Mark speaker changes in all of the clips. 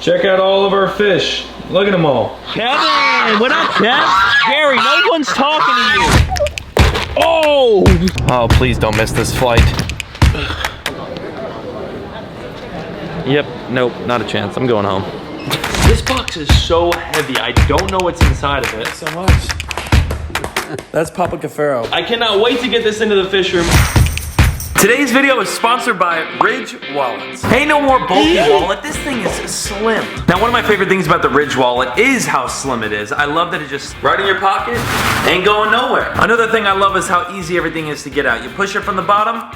Speaker 1: Check out all of our fish. Look at them all.
Speaker 2: Kevin, what up, Kev? Gary, no one's talking to you. Oh!
Speaker 1: Oh, please don't miss this flight.
Speaker 2: Yep, nope, not a chance. I'm going home. This box is so heavy. I don't know what's inside of it.
Speaker 1: So much. That's Papa Cuffaro.
Speaker 2: I cannot wait to get this into the fish room. Today's video is sponsored by Ridge Wallets. Hey, no more bulky wallet. This thing is slim. Now, one of my favorite things about the Ridge Wallet is how slim it is. I love that it's just right in your pocket, ain't going nowhere. Another thing I love is how easy everything is to get out. You push it from the bottom,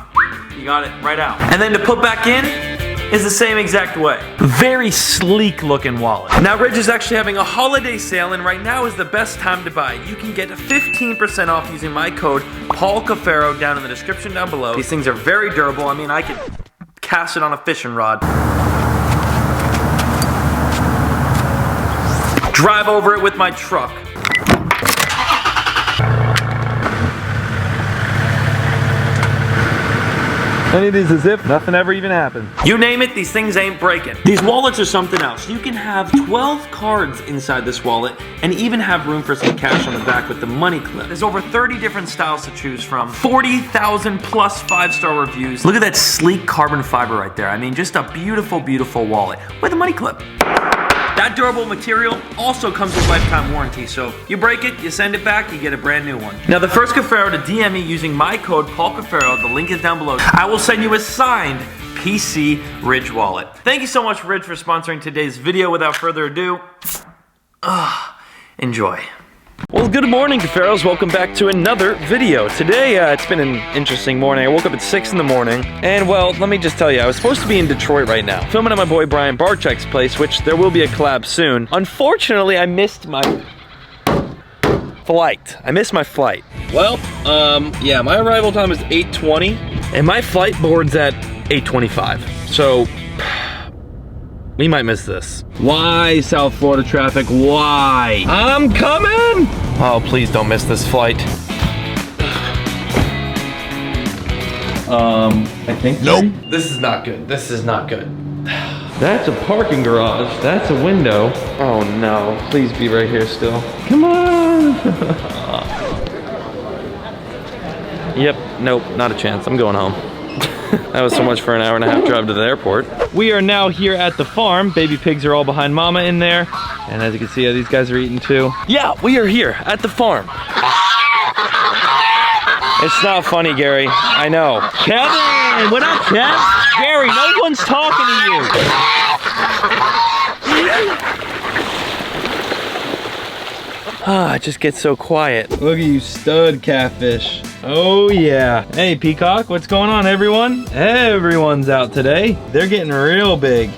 Speaker 2: you got it right out. And then to put back in is the same exact way. Very sleek looking wallet. Now Ridge is actually having a holiday sale, and right now is the best time to buy. You can get 15% off using my code Cuffaro down in the description down below. These things are very durable. I mean, I could cast it on a fishing rod. Drive over it with my truck.
Speaker 1: Any of these as if nothing ever even happened.
Speaker 2: You name it, these things ain't breaking. These wallets are something else. You can have 12 cards inside this wallet and even have room for some cash on the back with the money clip. There's over 30 different styles to choose from. 40,000 plus 5-star reviews. Look at that sleek carbon fiber right there. I mean, just a beautiful, beautiful wallet with a money clip. That durable material also comes with lifetime warranty, so you break it, you send it back, you get a brand new one. Now, the first Cuffaro to DM me using my code Cuffaro, the link is down below, I will send you a signed PC Ridge wallet. Thank you so much, Ridge, for sponsoring today's video. Without further ado, enjoy. Well, good morning, Cuffaros. Welcome back to another video. Today, it's been an interesting morning. I woke up at 6 in the morning, and well, let me just tell you, I was supposed to be in Detroit right now, filming at my boy Brian Barczyk's place, which there will be a collab soon. Unfortunately, I missed my flight. Well, yeah, my arrival time is 8:20, and my flight board's at 8:25. So, we might miss this. Why, South Florida traffic? Why? I'm coming! Oh, please don't miss this flight. I think. Nope. This is not good. This is not good. That's a parking garage. That's a window. Oh no. Please be right here still. Come on! Yep. Nope. Not a chance. I'm going home. That was so much for an hour-and-a-half drive to the airport. We are now here at the farm. Baby pigs are all behind mama in there. And as you can see, these guys are eating too. Yeah, we are here at the farm. It's not funny, Gary. I know. Kevin! What up, Kev? Gary, no one's talking to you. Ah, it just gets so quiet.
Speaker 1: Look at you, stud catfish. Oh yeah. Hey Peacock, what's going on, everyone? Everyone's out today. They're getting real big.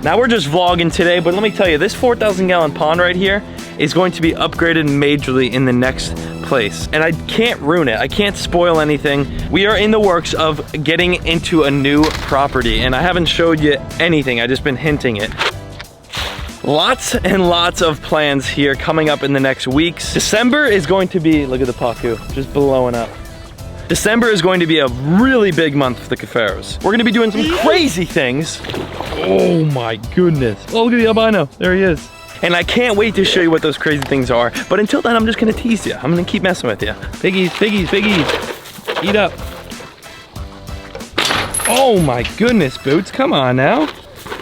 Speaker 2: Now we're just vlogging today, but let me tell you, this 4,000-gallon pond right here is going to be upgraded majorly in the next place. And I can't ruin it. I can't spoil anything. We are in the works of getting into a new property, and I haven't showed you anything. I've just been hinting it. Lots and lots of plans here coming up in the next weeks. December is going to be, look at the Pacu, just blowing up. December is going to be a really big month for the Cuffaros. We're gonna be doing some crazy things. Oh my goodness. Oh, look at the albino, there he is. And I can't wait to show you what those crazy things are. But until then, I'm just gonna tease you. I'm gonna keep messing with you. Piggies, piggies, piggies. Eat up. Oh my goodness, Boots, come on now.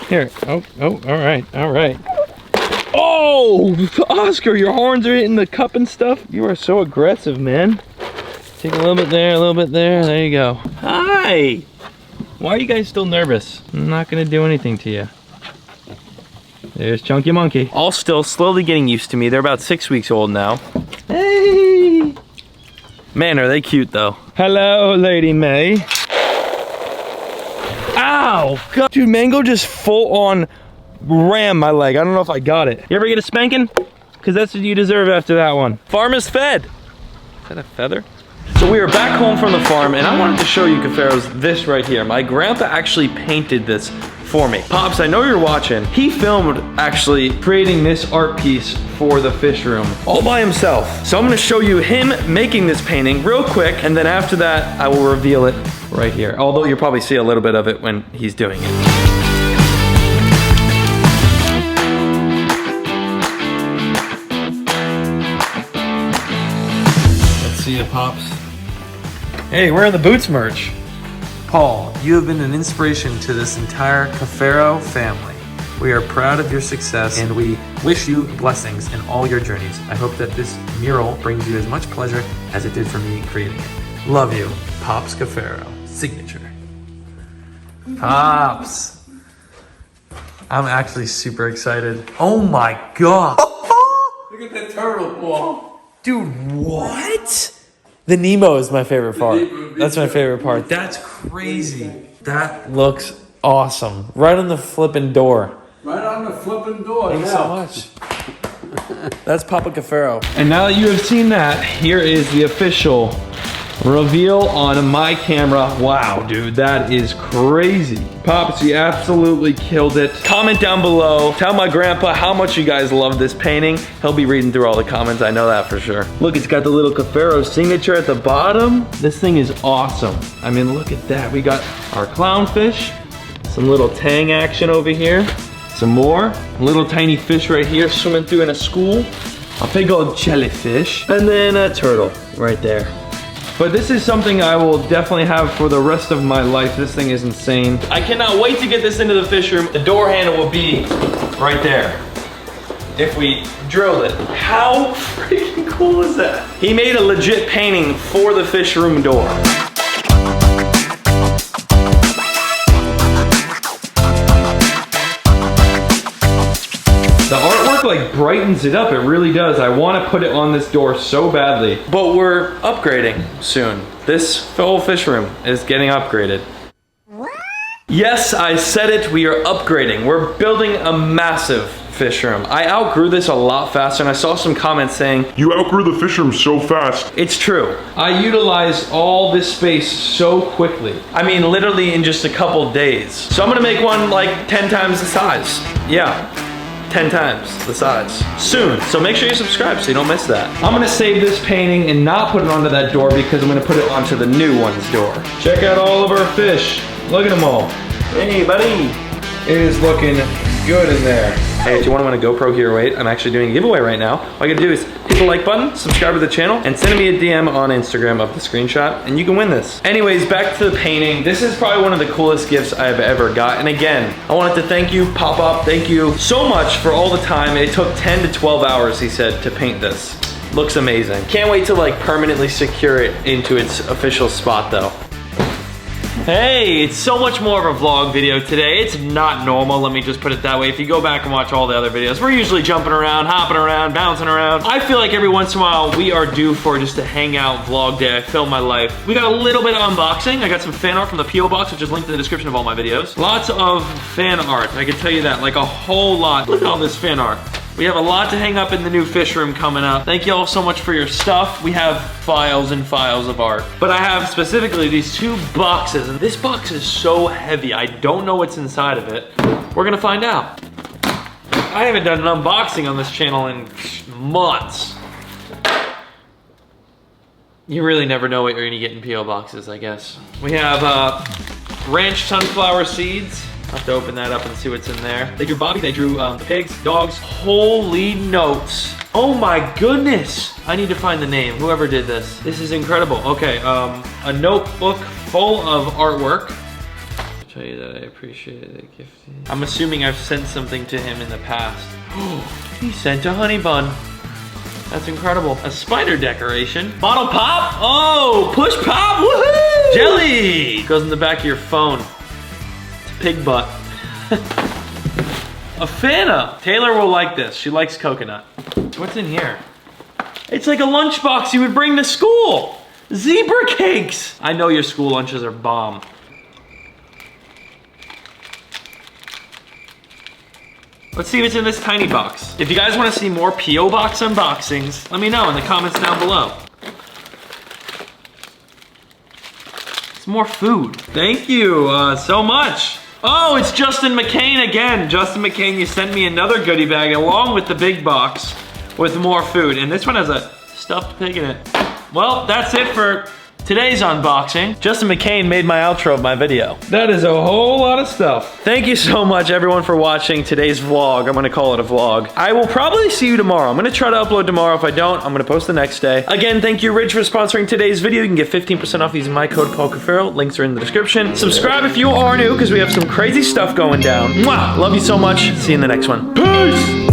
Speaker 2: Here, oh, all right, all right. Oh, Oscar, your horns are hitting the cup and stuff. You are so aggressive, man. Take a little bit there, a little bit there. There you go. Hi. Why are you guys still nervous? I'm not gonna do anything to you. There's Chunky Monkey. All still slowly getting used to me. They're about 6 weeks old now. Hey. Man, are they cute though. Hello, Lady May. Ow! God. Dude, Mango just full on rammed my leg. I don't know if I got it. You ever get a spanking? Because that's what you deserve after that one. Farm is fed. Is that a feather? So we are back home from the farm, and I wanted to show you, Cuffaros, this right here. My grandpa actually painted this for me. Pops, I know you're watching. He filmed actually creating this art piece for the fish room all by himself. So I'm gonna show you him making this painting real quick, and then after that, I will reveal it right here. Although you'll probably see a little bit of it when he's doing it.
Speaker 1: Pops. Hey, we're in the Boots merch. Paul, you have been an inspiration to this entire Cuffaro family. We are proud of your success and we wish you blessings in all your journeys. I hope that this mural brings you as much pleasure as it did for me creating it. Love you, Pops Cuffaro. Signature. Pops. I'm actually super excited. Oh my God.
Speaker 3: Look at that turtle, Paul.
Speaker 1: Dude, what? The Nemo is my favorite part. That's my favorite part. That's crazy. That looks awesome. Right on the flipping door.
Speaker 3: Right on the flipping door.
Speaker 1: Thanks so much. That's Papa Cuffaro. And now that you have seen that, here is the official reveal on my camera. Wow, dude, that is crazy. Pops, you absolutely killed it. Comment down below. Tell my grandpa how much you guys love this painting. He'll be reading through all the comments, I know that for sure. Look, it's got the little Cuffaro signature at the bottom. This thing is awesome. I mean, look at that. We got our clownfish, some little tang action over here, some more, little tiny fish right here swimming through in a school, a big old jellyfish, and then a turtle right there. But this is something I will definitely have for the rest of my life. This thing is insane. I cannot wait to get this into the fish room. The door handle will be right there if we drilled it. How freaking cool is that? He made a legit painting for the fish room door. The artwork like brightens it up, it really does. I want to put it on this door so badly. But we're upgrading soon. This whole fish room is getting upgraded. Yes, I said it, we are upgrading. We're building a massive fish room. I outgrew this a lot faster and I saw some comments saying,
Speaker 4: "You outgrew the fish room so fast."
Speaker 1: It's true. I utilized all this space so quickly. I mean, literally in just a couple days. So I'm gonna make one like 10 times the size. Yeah. 10 times the size soon. So make sure you subscribe so you don't miss that. I'm gonna save this painting and not put it onto that door because I'm gonna put it onto the new one's door. Check out all of our fish. Look at them all. Hey, buddy. It is looking good in there. Hey, if you want to win a GoPro Hero 8, I'm actually doing a giveaway right now. All you gotta do is hit the like button, subscribe to the channel, and send me a DM on Instagram of the screenshot, and you can win this. Anyways, back to the painting. This is probably one of the coolest gifts I've ever got. And again, I wanted to thank you, Pop-Up. Thank you so much for all the time. It took 10 to 12 hours, he said, to paint this. Looks amazing. Can't wait to like permanently secure it into its official spot though. Hey, it's so much more of a vlog video today. It's not normal, let me just put it that way. If you go back and watch all the other videos, we're usually jumping around, hopping around, bouncing around. I feel like every once in a while, we are due for just a hangout vlog day. I film my life. We got a little bit of unboxing. I got some fan art from the P.O Box, which is linked in the description of all my videos. Lots of fan art, I can tell you that, like a whole lot. Look at all this fan art. We have a lot to hang up in the new fish room coming up. Thank you all so much for your stuff. We have files and files of art. But I have specifically these 2 boxes, and this box is so heavy. I don't know what's inside of it. We're gonna find out. I haven't done an unboxing on this channel in months. You really never know what you're gonna get in P.O. boxes, I guess. We have ranch sunflower seeds. I'll have to open that up and see what's in there. They drew Bobby, they drew the pigs, dogs. Holy notes. Oh my goodness. I need to find the name, whoever did this. This is incredible. Okay, a notebook full of artwork. I'll tell you that I appreciate the gifting. I'm assuming I've sent something to him in the past. He sent a honey bun. That's incredible. A spider decoration. Bottle pop. Oh, push pop, woohoo! Jelly. Goes in the back of your phone. Pig butt. A Fanta. Taylor will like this. She likes coconut. What's in here? It's like a lunchbox you would bring to school. Zebra cakes. I know your school lunches are bomb. Let's see what's in this tiny box. If you guys want to see more P.O. Box unboxings, let me know in the comments down below. It's more food. Thank you so much. Oh, it's Justin McCain again. Justin McCain, you sent me another goodie bag along with the big box with more food. And this one has a stuffed pig in it. Well, that's it for
Speaker 2: today's unboxing. Justin McCain made my outro of my video.
Speaker 1: That is a whole lot of stuff.
Speaker 2: Thank you so much everyone for watching today's vlog. I'm gonna call it a vlog. I will probably see you tomorrow. I'm gonna try to upload tomorrow. If I don't, I'm gonna post the next day. Again, thank you Ridge for sponsoring today's video. You can get 15% off using my code Cuffaro. Links are in the description. Subscribe if you are new because we have some crazy stuff going down. Mwah! Love you so much. See you in the next one. Peace!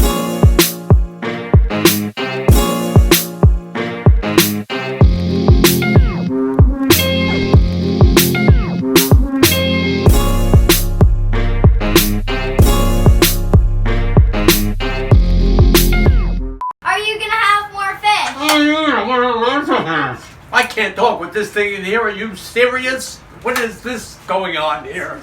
Speaker 3: I can't talk with this thing in here. Are you serious? What is this going on here?